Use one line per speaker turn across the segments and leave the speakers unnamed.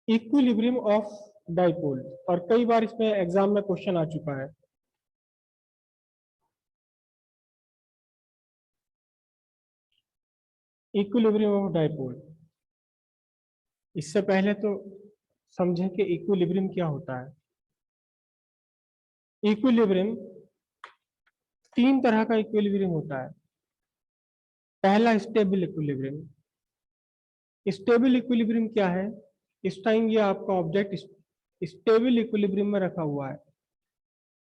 Equilibrium of dipole, और कई बार इसमें एग्जाम में क्वेश्चन आ चुका है। इक्विलिब्रियम ऑफ डाइपोल, इससे पहले तो समझें कि इक्विलिब्रियम क्या होता है। इक्विलिब्रियम तीन तरह का इक्विलिब्रियम होता है। पहला स्टेबल इक्विलिब्रियम। स्टेबल इक्विलिब्रियम क्या है? इस टाइम ये आपका ऑब्जेक्ट स्टेबल इक्विलिब्रियम में रखा हुआ है।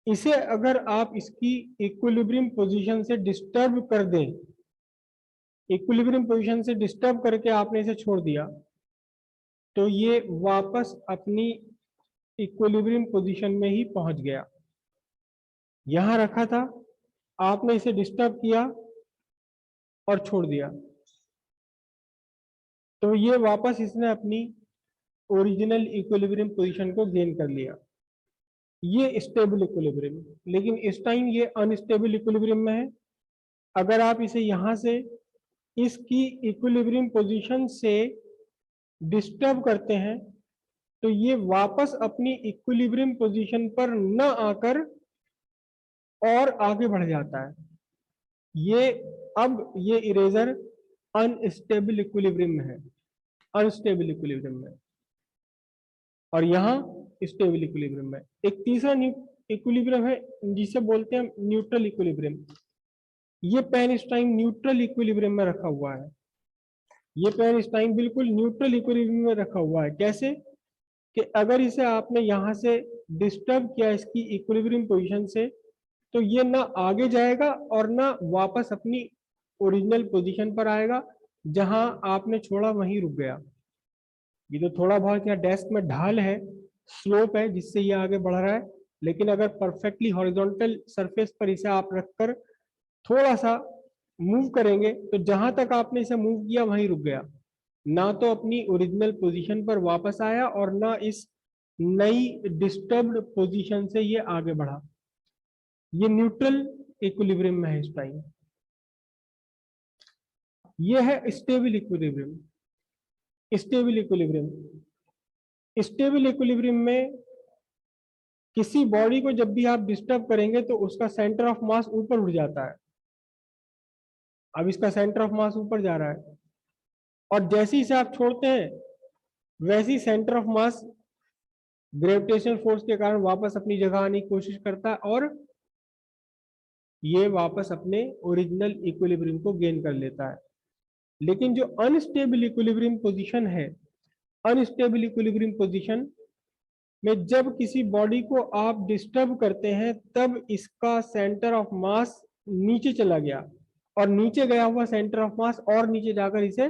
इसे अगर आप इसकी इक्विलिब्रियम पोजीशन से डिस्टर्ब कर दें, इक्विलिब्रियम पोजीशन से डिस्टर्ब करके आपने इसे छोड़ दिया, तो ये वापस अपनी इक्विलिब्रियम पोजीशन में ही पहुंच गया। यहां रखा था, आपने इसे डिस्टर्ब किया और छोड़ दिया, तो ये वापस इसने अपनी ओरिजिनल इक्विलिब्रियम पोजीशन को गेन कर लिया। ये स्टेबल इक्विलिब्रियम। लेकिन इस टाइम ये अनस्टेबल इक्विलिब्रियम में है। अगर आप इसे यहां से इसकी इक्विलिब्रियम पोजीशन से डिस्टर्ब करते हैं, तो ये वापस अपनी इक्विलिब्रियम पोजीशन पर न आकर और आगे बढ़ जाता है। ये इरेजर अनस्टेबल इक्विलिब्रियम में है, अनस्टेबल इक्विलिब्रियम में, और यहाँ स्टेबल इक्विलिब्रियम में। एक तीसरा इक्विलिब्रियम है जिसे बोलते हैं न्यूट्रल इक्विलिब्रियम। ये पेन इस टाइम न्यूट्रल इक्विलिब्रियम में रखा हुआ है। ये पेन इस टाइम बिल्कुल न्यूट्रल इक्विलिब्रियम में रखा हुआ है। कैसे? कि अगर इसे आपने यहां से डिस्टर्ब किया इसकी इक्विलिब्रियम पोजीशन से, तो ये ना आगे जाएगा और ना वापस अपनी ओरिजिनल पोजीशन पर आएगा। जहां आपने छोड़ा वहीं रुक गया। ये तो थोड़ा बहुत यहाँ डेस्क में ढाल है, स्लोप है, जिससे ये आगे बढ़ रहा है। लेकिन अगर परफेक्टली हॉरिजॉन्टल सरफेस पर इसे आप रखकर थोड़ा सा मूव करेंगे, तो जहां तक आपने इसे मूव किया वहीं रुक गया। ना तो अपनी ओरिजिनल पोजीशन पर वापस आया और ना इस नई डिस्टर्ब्ड पोजीशन से ये आगे बढ़ा। ये न्यूट्रल इक्विलिब्रियम में है इस टाइम। ये है stable equilibrium. Stable equilibrium, stable equilibrium में किसी बॉडी को जब भी आप डिस्टर्ब करेंगे तो उसका सेंटर ऑफ मास ऊपर उठ जाता है। अब इसका सेंटर ऑफ मास ऊपर जा रहा है, और जैसे ही इसे आप छोड़ते हैं वैसे ही centre of mass gravitational force के कारण वापस अपनी जगह आने की कोशिश करता है, और ये वापस अपने ओरिजिनल इक्विलिब्रियम को गेन कर लेता है। लेकिन जो अनस्टेबल इक्विलिब्रियम पोजीशन है, अनस्टेबल इक्विलिब्रियम पोजीशन में जब किसी बॉडी को आप डिस्टर्ब करते हैं, तब इसका सेंटर ऑफ मास नीचे चला गया, और नीचे गया हुआ सेंटर ऑफ मास और नीचे जाकर इसे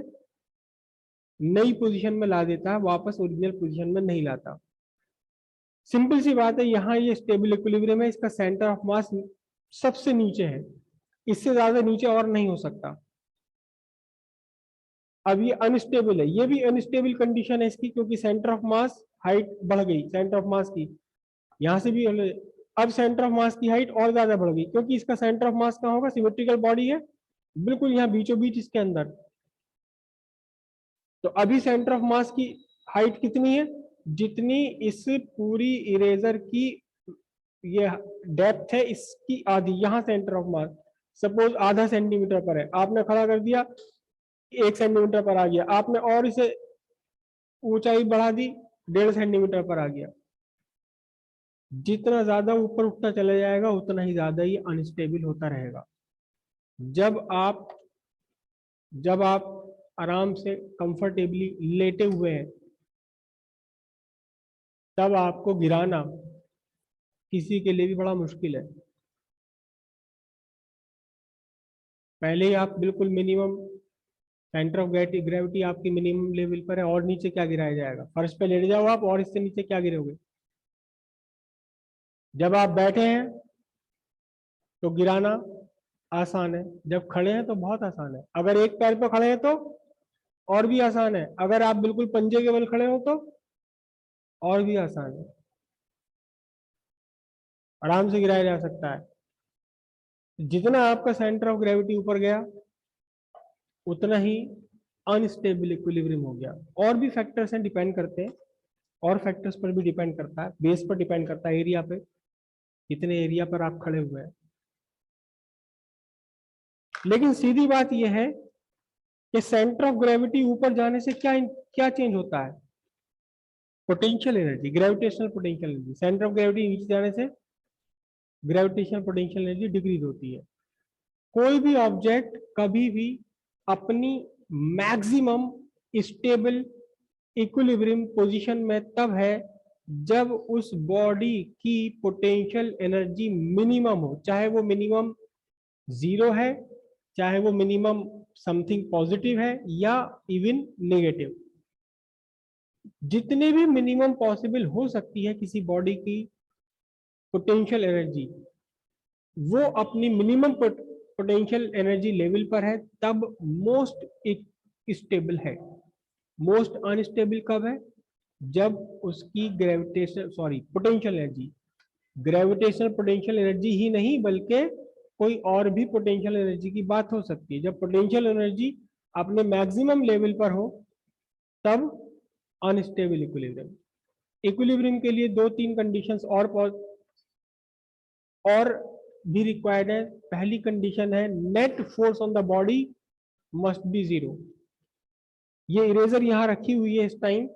नई पोजीशन में ला देता है, वापस ओरिजिनल पोजीशन में नहीं लाता। सिंपल सी बात है, यहाँ ये स्टेबल इक्विलिब्रियम है, इसका सेंटर ऑफ मास सबसे नीचे है, इससे ज्यादा नीचे और नहीं हो सकता। अब ये अनस्टेबल है, ये भी अनस्टेबल कंडीशन है इसकी, क्योंकि सेंटर ऑफ मास हाइट बढ़ गई, सेंटर ऑफ मास की यहां से भी। अब सेंटर ऑफ मास की हाइट और ज्यादा बढ़ गई, क्योंकि इसका सेंटर ऑफ मास कहाँ होगा? सिमेट्रिकल बॉडी है, बिल्कुल यहाँ बीचों बीच इसके अंदर। तो अभी सेंटर ऑफ मास की हाइट कितनी है? जितनी इस पूरी इरेजर की ये डेप्थ है, इसकी आधी। यहाँ सेंटर ऑफ मास सपोज आधा सेंटीमीटर पर है, आपने खड़ा कर दिया, 1 सेंटीमीटर पर आ गया, आपने और इसे ऊंचाई बढ़ा दी, 1.5 सेंटीमीटर पर आ गया। जितना ज्यादा ऊपर उठता चला जाएगा उतना ही ज्यादा ये अनस्टेबल होता रहेगा। जब आप आराम से कंफर्टेबली लेटे हुए हैं, तब आपको गिराना किसी के लिए भी बड़ा मुश्किल है। पहले ही आप बिल्कुल मिनिमम सेंटर ऑफ ग्रेविटी आपकी मिनिमम लेवल पर है, और नीचे क्या गिराया जाएगा? फर्श पे लेट जाओ आप, और इससे नीचे क्या गिरोगे? जब आप बैठे हैं तो गिराना आसान है, जब खड़े हैं तो बहुत आसान है। अगर एक पैर पे खड़े हैं तो और भी आसान है, अगर आप बिल्कुल पंजे के बल खड़े हो तो और भी आसान है, आराम से गिराया जा सकता है। जितना आपका सेंटर ऑफ ग्रेविटी ऊपर गया, उतना ही अनस्टेबल इक्विलिब्रियम हो गया। और भी फैक्टर्स हैं, डिपेंड करते हैं, और फैक्टर्स पर भी डिपेंड करता है, बेस पर डिपेंड करता है, एरिया पे, कितने एरिया पर आप खड़े हुए हैं। लेकिन सीधी बात यह है कि सेंटर ऑफ ग्रेविटी ऊपर जाने से क्या क्या चेंज होता है? Potential energy, gravitational potential energy. Centre of gravity नीचे जाने से ग्रेविटेशनल पोटेंशियल एनर्जी डिक्रीज होती है। कोई भी ऑब्जेक्ट कभी भी अपनी मैक्सिमम स्टेबल इक्विलिब्रियम पोजीशन में तब है जब उस बॉडी की पोटेंशियल एनर्जी मिनिमम हो, चाहे वो मिनिमम 0 है, चाहे वो मिनिमम समथिंग पॉजिटिव है या इवन नेगेटिव। जितने भी मिनिमम पॉसिबल हो सकती है किसी बॉडी की पोटेंशियल एनर्जी, वो अपनी मिनिमम पोटेंशियल एनर्जी लेवल पर है तब मोस्ट स्टेबल है। मोस्ट अनस्टेबल कब है? जब उसकी potential energy, gravitational potential energy ही नहीं बल्कि कोई और भी पोटेंशियल एनर्जी की बात हो सकती है। जब पोटेंशियल एनर्जी अपने मैक्सिमम लेवल पर हो तब अनस्टेबल इक्विलिब्रियम। इक्विलिब्रियम के लिए 2-3 कंडीशंस और भी रिक्वायर्ड है। पहली कंडीशन है net force on the body must be 0। ये इरेजर यहां रखी हुई है इस टाइम,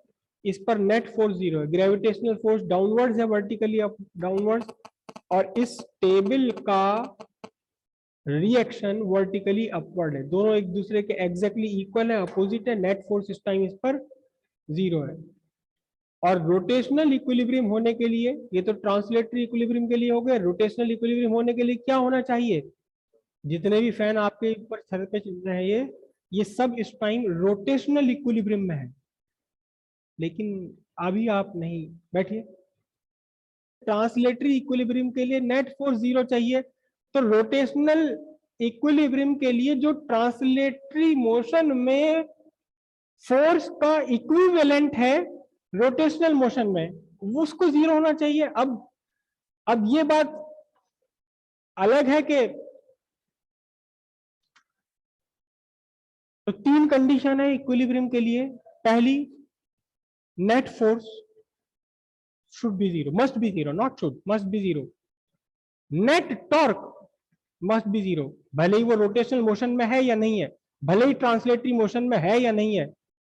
इस पर नेट फोर्स 0 है। ग्रेविटेशनल फोर्स डाउनवर्ड्स है, वर्टिकली अप डाउनवर्ड्स, और इस टेबल का रिएक्शन वर्टिकली अपवर्ड है। दोनों एक दूसरे के एग्जैक्टली इक्वल है, अपोजिट है। नेट फोर्स इस टाइम इस पर 0 है। और रोटेशनल इक्विलिब्रियम होने के लिए, ये तो ट्रांसलेटरी इक्विलिब्रियम के लिए हो गया, रोटेशनल इक्विलिब्रियम होने के लिए क्या होना चाहिए? जितने भी फैन आपके ऊपर छत पे चल रहे हैं ये सब इस टाइम रोटेशनल इक्विलिब्रियम में है। लेकिन अभी आप नहीं बैठिए। ट्रांसलेटरी इक्विलिब्रियम के लिए नेट फोर्स 0 चाहिए, तो रोटेशनल इक्विलिब्रियम के लिए जो ट्रांसलेटरी मोशन में फोर्स का इक्विवेलेंट है रोटेशनल मोशन में, उसको 0 होना चाहिए। अब ये बात अलग है कि तो 3 कंडीशन है इक्विलिब्रियम के लिए। पहली, net force should be 0, must be 0, not should, must be 0. Net torque must be 0, भले ही वो रोटेशनल मोशन में है या नहीं है, भले ही ट्रांसलेटरी मोशन में है या नहीं है,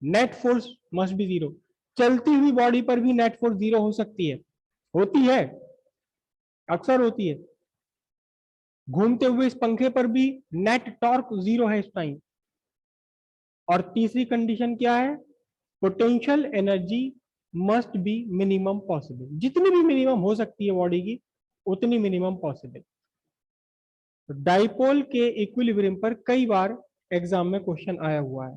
नेट फोर्स मस्ट बी 0। चलती हुई बॉडी पर भी नेट फोर्स 0 हो सकती है, होती है, अक्सर होती है। घूमते हुए इस पंखे पर भी नेट टॉर्क 0 है इस टाइम। और तीसरी कंडीशन क्या है? Potential energy must be minimum possible. जितनी भी मिनिमम हो सकती है बॉडी की उतनी मिनिमम पॉसिबल। डाइपोल के इक्विलिब्रियम पर कई बार एग्जाम में क्वेश्चन आया हुआ है।